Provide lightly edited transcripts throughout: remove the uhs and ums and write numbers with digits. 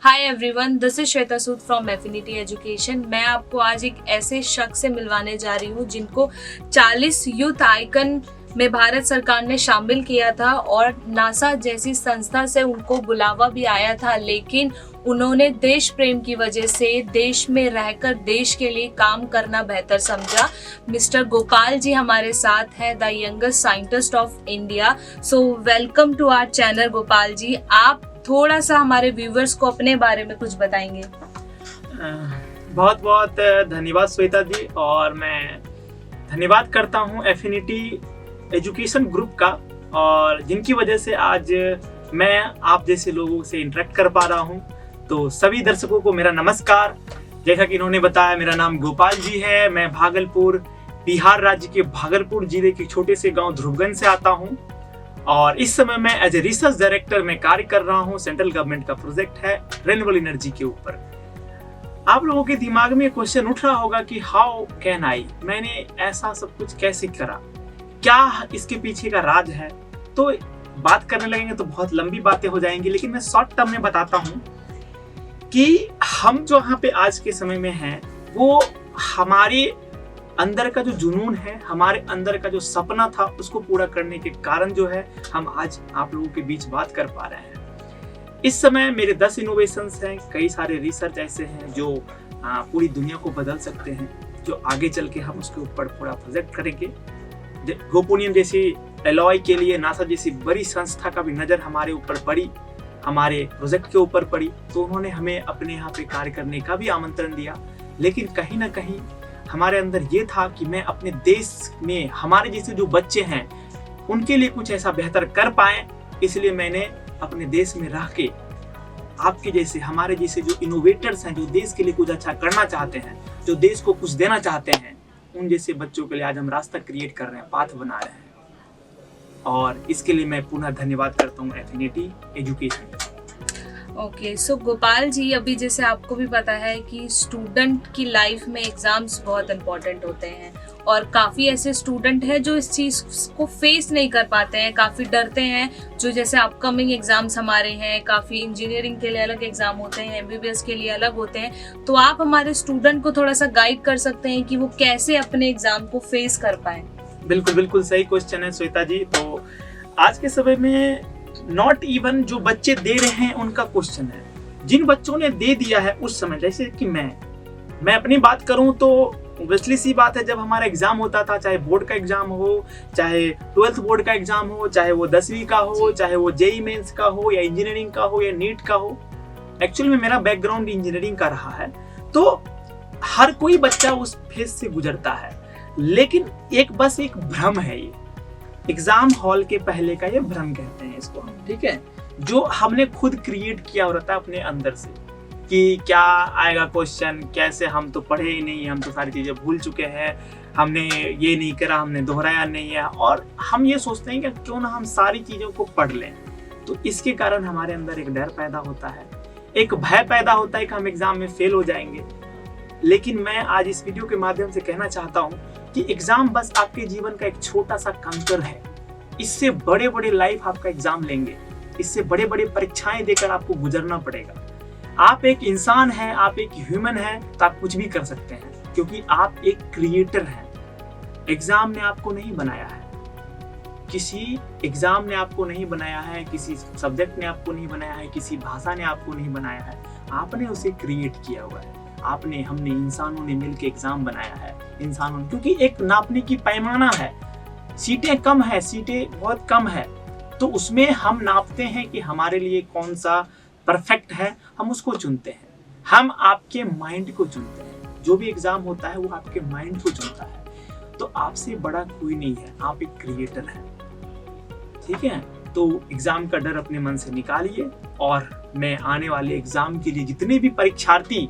Hi everyone, this is Shweta Sood from affinity education. मैं आपको आज एक ऐसे शख्स से मिलवाने जा रही हूँ जिनको 40 यूथ आइकन में भारत सरकार ने शामिल किया था और नासा जैसी संस्था से उनको बुलावा भी आया था, लेकिन उन्होंने देश प्रेम की वजह से देश में रहकर देश के लिए काम करना बेहतर समझा। मिस्टर गोपाल जी हमारे साथ हैं, the youngest scientist of India. So welcome to our channel Gopal ji. आप थोड़ा सा हमारे व्यूवर्स को अपने बारे में कुछ बताएंगे? बहुत बहुत धन्यवाद श्वेता जी, और मैं धन्यवाद करता हूँ एफिनिटी एजुकेशन ग्रुप का, और जिनकी वजह से आज मैं आप जैसे लोगों से इंटरेक्ट कर पा रहा हूँ। तो सभी दर्शकों को मेरा नमस्कार। जैसा कि इन्होंने बताया, मेरा नाम गोपाल जी है। मैं भागलपुर, बिहार राज्य के भागलपुर जिले के छोटे से गांव ध्रुवगंज से आता हूँ, और इस समय मैं एज ए रिसर्च डायरेक्टर में कार्य कर रहा हूँ। सेंट्रल गवर्नमेंट का प्रोजेक्ट है रिन्यूएबल एनर्जी के ऊपर। आप लोगों के दिमाग में क्वेश्चन उठ रहा होगा कि हाउ कैन आई, मैंने ऐसा सब कुछ कैसे करा, क्या इसके पीछे का राज है। तो बात करने लगेंगे तो बहुत लंबी बातें हो जाएंगी, लेकिन मैं शॉर्ट टर्म में बताता हूँ कि हम जो यहाँ पे आज के समय में हैं, वो हमारे अंदर का जो जुनून है, हमारे अंदर का जो सपना था, उसको पूरा करने के कारण जो है हम आज आप लोगों के बीच बात कर पा रहे हैं। इस समय मेरे 10 इनोवेशंस हैं, कई सारे रिसर्च ऐसे हैं जो पूरी दुनिया को बदल सकते हैं, जो आगे चल के हम उसके ऊपर पूरा प्रोजेक्ट करेंगे। गोपोनियम जैसी एलॉय के लिए नासा जैसी बड़ी संस्था का भी नजर हमारे ऊपर पड़ी, हमारे प्रोजेक्ट के ऊपर पड़ी, तो उन्होंने हमें अपने यहाँ पे कार्य करने का भी आमंत्रण दिया। लेकिन कहीं ना कहीं हमारे अंदर ये था कि मैं अपने देश में हमारे जैसे जो बच्चे हैं उनके लिए कुछ ऐसा बेहतर कर पाए, इसलिए मैंने अपने देश में रह के आपके जैसे, हमारे जैसे जो इनोवेटर्स हैं, जो देश के लिए कुछ अच्छा करना चाहते हैं, जो देश को कुछ देना चाहते हैं, उन जैसे बच्चों के लिए आज हम रास्ता क्रिएट कर रहे हैं, पाथ बना रहे हैं। और इसके लिए मैं पुनः धन्यवाद करता हूँ एफिनिटी एजुकेशन। ओके, सो गोपाल जी, अभी जैसे आपको भी पता है कि स्टूडेंट की लाइफ में एग्जाम्स बहुत इंपॉर्टेंट होते हैं, और काफ़ी ऐसे स्टूडेंट हैं जो इस चीज़ को फेस नहीं कर पाते हैं, काफ़ी डरते हैं। जो जैसे अपकमिंग एग्जाम्स हमारे हैं, काफ़ी इंजीनियरिंग के लिए अलग एग्जाम होते हैं, एमबीबीएस के लिए अलग होते हैं, तो आप हमारे स्टूडेंट को थोड़ा सा गाइड कर सकते हैं कि वो कैसे अपने एग्जाम को फेस कर पाए? बिल्कुल बिल्कुल सही क्वेश्चन है श्वेता जी। तो आज के समय में नॉट इवन जो बच्चे दे रहे हैं उनका क्वेश्चन है, जिन बच्चों ने दे दिया है उस समय, जैसे कि मैं अपनी बात करूं तो ऑब्वियसली सी बात है, जब हमारा एग्जाम होता था, चाहे बोर्ड का एग्जाम हो, चाहे 12th बोर्ड का एग्जाम हो, चाहे वो 10वीं का हो, चाहे वो जेईई मेंस का हो, या इंजीनियरिंग का हो, या नीट का हो। एक्चुअली में मेरा बैकग्राउंड इंजीनियरिंग का रहा है, तो हर कोई बच्चा उस फेज से गुजरता है। लेकिन एक भ्रम है, ये एग्जाम हॉल के पहले का ये भ्रम कहते हैं इसको हम, ठीक है, जो हमने खुद क्रिएट किया होता है अपने अंदर से, कि क्या आएगा क्वेश्चन, कैसे, हम तो पढ़े ही नहीं, हम तो सारी चीजें भूल चुके हैं, हमने ये नहीं करा, हमने दोहराया नहीं है, और हम ये सोचते हैं कि क्यों ना हम सारी चीजों को पढ़ लें। तो इसके कारण हमारे अंदर एक डर पैदा होता है, एक भय पैदा होता है कि हम एग्जाम में फेल हो जाएंगे। लेकिन मैं आज इस वीडियो के माध्यम से कहना चाहता हूँ कि एग्जाम बस आपके जीवन का एक छोटा सा कंकर है। इससे बड़े बड़े लाइफ आपका एग्जाम लेंगे, इससे बड़े बड़े परीक्षाएं देकर आपको गुजरना पड़ेगा। आप एक इंसान हैं, आप एक ह्यूमन हैं, तो आप कुछ भी कर सकते हैं, क्योंकि आप एक क्रिएटर हैं। एग्जाम ने आपको नहीं बनाया है, किसी एग्जाम ने आपको नहीं बनाया है, किसी सब्जेक्ट ने आपको नहीं बनाया है, किसी भाषा ने आपको नहीं बनाया है, आपने उसे क्रिएट किया हुआ है। हमने इंसानों ने मिलकर एग्जाम बनाया है, इंसानों ने, क्योंकि एक नापने की पैमाना है, सीटें कम है, सीटें बहुत कम है, तो उसमें हम नापते हैं कि हमारे लिए कौन सा परफेक्ट है, हम उसको चुनते हैं। हम आपके माइंड को चुनते हैं, जो भी एग्जाम होता है वो आपके माइंड को चुनता है। तो आपसे बड़ा कोई नहीं है, आप एक क्रिएटर हैं, ठीक है। तो एग्जाम का डर अपने मन से निकालिए, और मैं आने वाले एग्जाम के लिए जितने भी परीक्षार्थी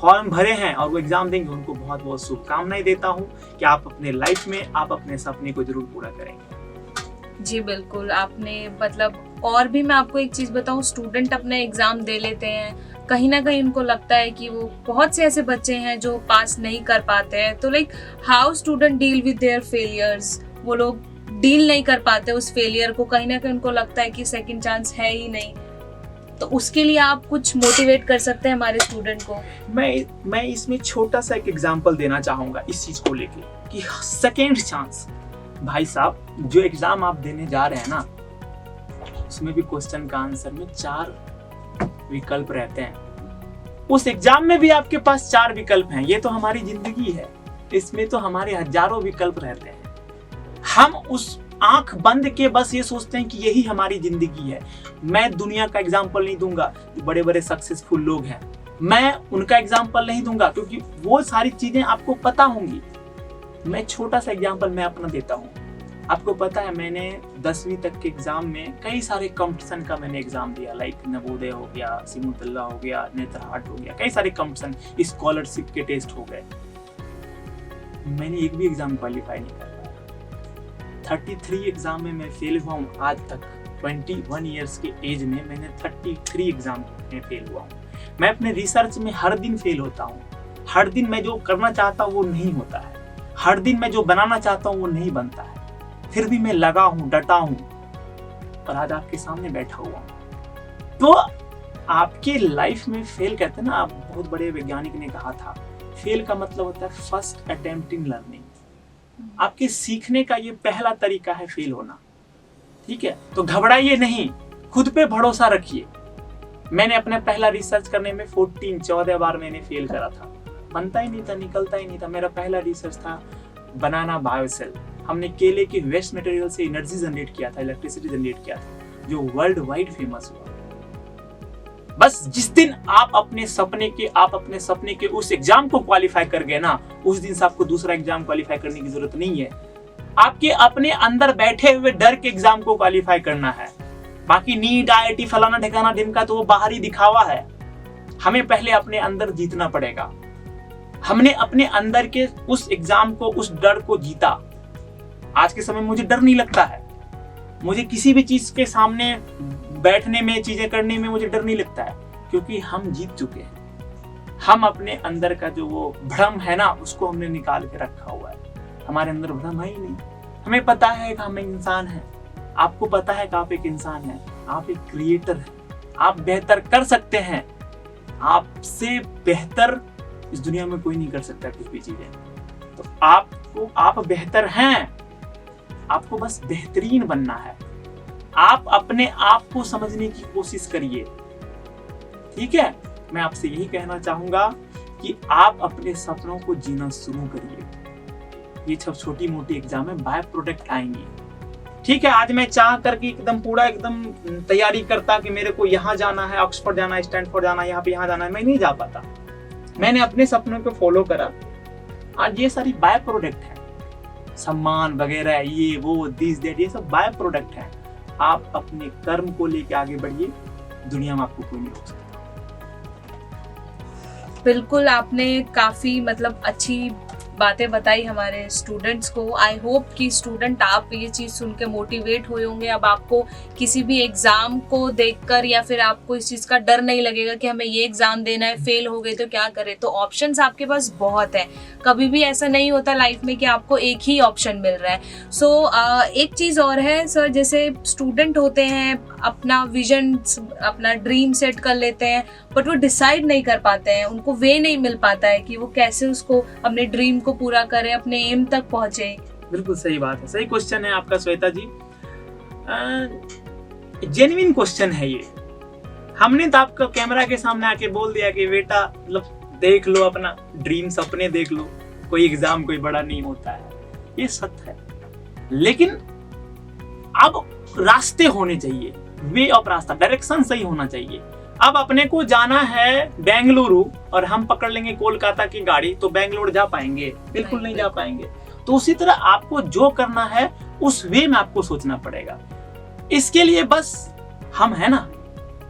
फॉर्म भरे हैं और वो एग्जाम देंगे, उनको बहुत बहुत शुभकामनाएं देता हूं कि आप अपने लाइफ में आप अपने सपने को जरूर पूरा करेंगे। जी बिल्कुल, आपने मतलब, और भी मैं आपको एक चीज बताऊं, स्टूडेंट अपने एग्जाम दे लेते हैं, कहीं ना कहीं उनको लगता है कि वो, बहुत से ऐसे बच्चे हैं जो पास नहीं कर पाते हैं, तो like how student deal with their failures, वो लोग डील नहीं कर पाते उस फेलियर को, कहीं ना कहीं उनको लगता है कि सेकंड चांस है ही नहीं। तो उसके लिए आप कुछ मोटिवेट कर सकते हैं हमारे स्टूडेंट को? मैं इसमें छोटा सा एक एग्जांपल देना चाहूंगा इस चीज को लेके कि सेकेंड चांस। भाई साहब, जो एग्जाम आप देने जा रहे हैं ना, उसमें भी क्वेश्चन का आंसर में 4 विकल्प रहते हैं। उस एग्जाम में भी आपके पास 4 विकल्प हैं। ये तो हमारी जिंदगी है, इसमें तो हमारे हजारों विकल्प रहते हैं। हम उस आंख बंद के बस ये सोचते हैं कि यही हमारी जिंदगी है। मैं दुनिया का एग्जाम्पल नहीं दूंगा, जो बड़े बड़े सक्सेसफुल लोग हैं, मैं उनका एग्जाम्पल नहीं दूंगा क्योंकि वो सारी चीजें आपको पता होंगी। मैं छोटा सा एग्जाम्पल मैं अपना देता हूँ। आपको पता है, मैंने 10वीं तक के एग्जाम में कई सारे कंपटीशन का मैंने एग्जाम दिया, लाइक नवोदय हो गया, सिमुतल्ला हो गया, नेत्रहाट हो गया, कई सारे कंपटीशन, स्कॉलरशिप के टेस्ट हो गए। मैंने एक भी एग्जाम क्वालिफाई नहीं कर पाया। 33 एग्जाम में मैं फेल हुआ हूँ आज तक। 21 ईयर्स के एज में मैंने 33 एग्जाम में फेल हुआ हूँ। मैं अपने रिसर्च में हर दिन फेल होता हूँ। हर दिन मैं जो करना चाहता हूँ वो नहीं होता है। हर दिन मैं जो बनाना चाहता हूँ वो नहीं बनता है। फिर भी मैं लगा हूँ, डटा हूँ और आज आपके सामने बैठा हुआ हूँ। तो आपके लाइफ में फेल कहते हैं ना, आप बहुत बड़े वैज्ञानिक ने कहा था, फेल का मतलब होता है फर्स्ट अटेम्प्ट इन लर्निंग। आपके सीखने का ये पहला तरीका है फेल होना। ठीक है, तो घबराइए नहीं, खुद पे भरोसा रखिए। मैंने अपने पहला रिसर्च करने में 14 बार मैंने फेल करा था। बनता ही नहीं था, निकलता ही नहीं था। मेरा पहला रिसर्च था बनाना बायोसेल। हमने केले के वेस्ट मटेरियल से एनर्जी जनरेट किया था, इलेक्ट्रिसिटी जनरेट किया था, जो वर्ल्ड वाइड फेमस हुआ। बस जिस दिन आप अपने सपने के उस एग्जाम को क्वालिफाई कर गए ना, उस दिन से आपको दूसरा एग्जाम क्वालिफाई करने की जरूरत नहीं है। आपके अपने अंदर बैठे हुए डर के एग्जाम को क्वालिफाई करना है। बाकी नीट, IIT, फलाना ठिकाना ढिमका तो वो बाहरी दिखावा है। हमें पहले अपने अंदर जीतना पड़ेगा। हमने अपने अंदर के उस एग्जाम को, उस डर को जीता। आज के समय में मुझे डर नहीं लगता है। मुझे किसी भी चीज के सामने बैठने में, चीजें करने में मुझे डर नहीं लगता है, क्योंकि हम जीत चुके हैं। हम अपने अंदर का जो वो भ्रम है ना, उसको हमने निकाल के रखा हुआ है। हमारे अंदर भ्रम है ही नहीं। हमें पता है कि हम एक इंसान हैं। आपको पता है कि आप एक इंसान हैं। आप एक क्रिएटर हैं। आप बेहतर कर सकते हैं। आपसे बेहतर इस दुनिया में कोई नहीं कर सकता कुछ भी चीजें। तो आप बेहतर हैं। आपको बस बेहतरीन बनना है। आप अपने आप को समझने की कोशिश करिए। ठीक है, मैं आपसे यही कहना चाहूंगा कि आप अपने सपनों को जीना शुरू करिए। ये सब छोटी मोटी एग्जाम में बाय प्रोडक्ट आएंगी। ठीक है, आज मैं चाह करके एकदम तैयारी करता कि मेरे को यहाँ जाना है, ऑक्सफोर्ड जाना है, स्टैनफोर्ड जाना है, यहाँ जाना है, मैं नहीं जा पाता। मैंने अपने सपनों को फॉलो करा। आज ये सारी बाय प्रोडक्ट है। सम्मान वगैरह, ये वो, दिस दैट, ये सब बाय प्रोडक्ट है। आप अपने कर्म को लेके आगे बढ़िए। दुनिया में आपको कोई नहीं रोक सकता। बिल्कुल, आपने काफी अच्छी बातें बताई हमारे स्टूडेंट्स को। आई होप कि स्टूडेंट आप ये चीज़ सुन के मोटिवेट हुए होंगे। अब आपको किसी भी एग्ज़ाम को देखकर या फिर आपको इस चीज़ का डर नहीं लगेगा कि हमें ये एग्ज़ाम देना है, फेल हो गए तो क्या करें। तो ऑप्शंस आपके पास बहुत हैं। कभी भी ऐसा नहीं होता लाइफ में कि आपको एक ही ऑप्शन मिल रहा है। सो एक चीज़ और है सर, जैसे स्टूडेंट होते हैं, अपना विजन, अपना ड्रीम सेट कर लेते हैं, बट वो डिसाइड नहीं कर पाते हैं। उनको वे नहीं मिल पाता है कि वो कैसे उसको अपने ड्रीम को पूरा करें, अपने एम तक पहुंचे। बिल्कुल सही बात है, सही क्वेश्चन है आपका श्वेता जी। जेन्युइन क्वेश्चन है ये। हमने तो आपको कैमरा के सामने आके बोल दिया कि बेटा देख लो, अपना ड्रीम सपने देख लो, कोई एग्जाम कोई बड़ा नहीं होता है। ये सत्य है, लेकिन अब रास्ते होने चाहिए, वे ऑफ रास्ता, डायरेक्शन सही होना चाहिए। अब अपने को जाना है बेंगलुरु और हम पकड़ लेंगे कोलकाता की गाड़ी, तो बेंगलुरु जा पाएंगे? बिल्कुल नहीं जा पाएंगे। तो उसी तरह आपको जो करना है उस वे में आपको सोचना पड़ेगा। इसके लिए बस हम है ना,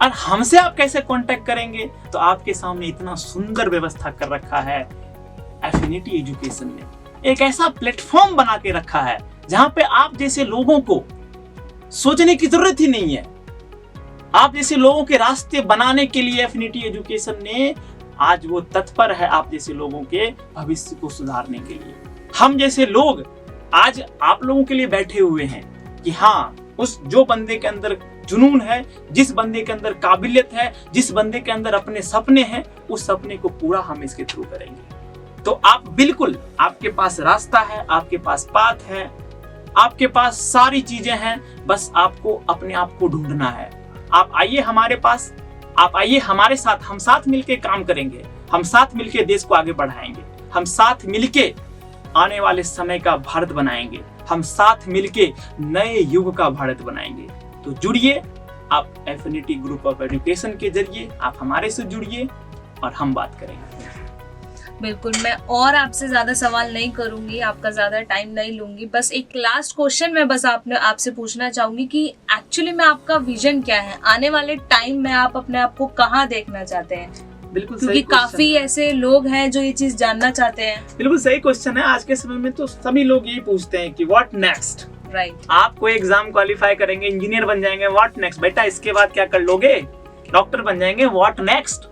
और हमसे आप कैसे कांटेक्ट करेंगे, तो आपके सामने इतना सुंदर व्यवस्था कर रखा है एफिनिटी एजुकेशन ने। एक ऐसा प्लेटफॉर्म बना के रखा है जहां पे आप जैसे लोगों को सोचने की जरूरत ही नहीं है। आप जैसे लोगों के रास्ते बनाने के लिए एफिनिटी एजुकेशन ने आज वो तत्पर है, आप जैसे लोगों के भविष्य को सुधारने के लिए। हम जैसे लोग आज आप लोगों के लिए बैठे हुए हैं कि हाँ, उस जो बंदे के अंदर जुनून है, जिस बंदे के अंदर काबिलियत है, जिस बंदे के अंदर अपने सपने हैं, उस सपने को पूरा हम इसके थ्रू करेंगे। तो आप बिल्कुल, आपके पास रास्ता है, आपके पास पाथ है, आपके पास सारी चीजें हैं, बस आपको अपने आप को ढूंढना है। आप आइए हमारे पास, आप आइए हमारे साथ, हम साथ मिलके काम करेंगे, हम साथ मिलके देश को आगे बढ़ाएंगे, हम साथ मिलके आने वाले समय का भारत बनाएंगे, हम साथ मिलके नए युग का भारत बनाएंगे। तो जुड़िए आप एफिनिटी ग्रुप ऑफ एजुकेशन के जरिए, आप हमारे से जुड़िए और हम बात करेंगे। बिल्कुल, मैं और आपसे ज्यादा सवाल नहीं करूंगी, आपका ज्यादा टाइम नहीं लूंगी। बस एक लास्ट क्वेश्चन मैं बस आपसे पूछना चाहूंगी कि एक्चुअली में आपका विजन क्या है, आने वाले टाइम में आप अपने आप को कहाँ देखना चाहते हैं? बिल्कुल, क्योंकि काफी ऐसे लोग हैं जो ये चीज जानना चाहते हैं। बिल्कुल सही क्वेश्चन है। आज के समय में तो सभी लोग यही पूछते हैं कि व्हाट नेक्स्ट। राइट। आप कोई एग्जाम क्वालिफाई करेंगे, इंजीनियर बन जाएंगे, व्हाट नेक्स्ट बेटा, इसके बाद क्या कर लोगे? डॉक्टर बन जाएंगे, व्हाट नेक्स्ट।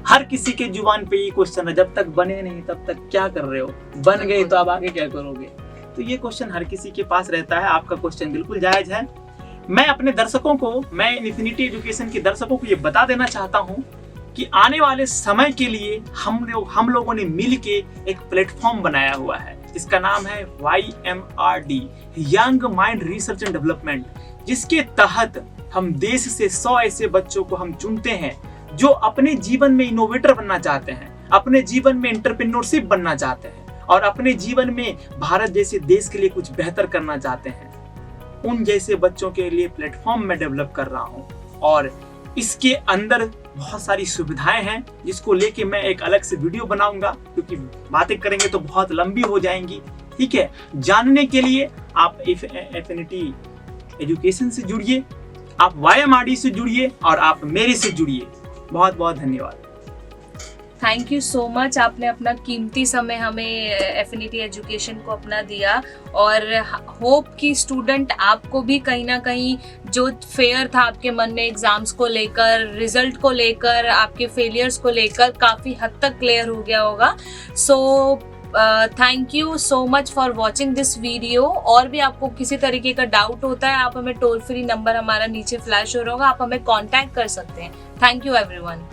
हर किसी के जुबान पे ये क्वेश्चन है, जब तक बने नहीं तब तक क्या कर रहे हो, बन गए तो अब आगे क्या करोगे? तो ये क्वेश्चन हर किसी के पास रहता है। आपका क्वेश्चन बिल्कुल जायज है। मैं अपने दर्शकों को, मैं इन्फिनिटी एजुकेशन के दर्शकों को ये बता देना चाहता हूँ कि आने वाले समय के लिए हम लोगों ने मिलके एक प्लेटफॉर्म बनाया हुआ है, जिसका नाम है YMRD, young mind research and development, जिसके तहत हम देश से 100 ऐसे बच्चों को हम चुनते हैं जो अपने जीवन में इनोवेटर बनना चाहते हैं, अपने जीवन में एंटरप्रेन्योरशिप बनना चाहते हैं और अपने जीवन में भारत जैसे देश के लिए कुछ बेहतर करना चाहते हैं। उन जैसे बच्चों के लिए प्लेटफॉर्म मैं डेवलप कर रहा हूँ और इसके अंदर बहुत सारी सुविधाएं हैं, जिसको लेके मैं एक अलग से वीडियो बनाऊंगा, क्योंकि बातें करेंगे तो बहुत लंबी हो जाएंगी। ठीक है, जानने के लिए आप एफिनिटी एजुकेशन से जुड़िए, आप YMRD से जुड़िए और आप मेरे से जुड़िए। बहुत बहुत धन्यवाद। थैंक यू सो मच, आपने अपना कीमती समय हमें एफिनिटी एजुकेशन को अपना दिया और होप कि स्टूडेंट आपको भी कहीं ना कहीं जो फेयर था आपके मन में एग्जाम्स को लेकर, रिजल्ट को लेकर, आपके फेलियर्स को लेकर, काफ़ी हद तक क्लियर हो गया होगा। So thank you so much for watching this video. और भी आपको किसी तरीके का डाउट होता है, आप हमें टोल फ्री नंबर हमारा नीचे फ्लैश हो रहा होगा, आप हमें कॉन्टैक्ट कर सकते हैं। Thank you everyone.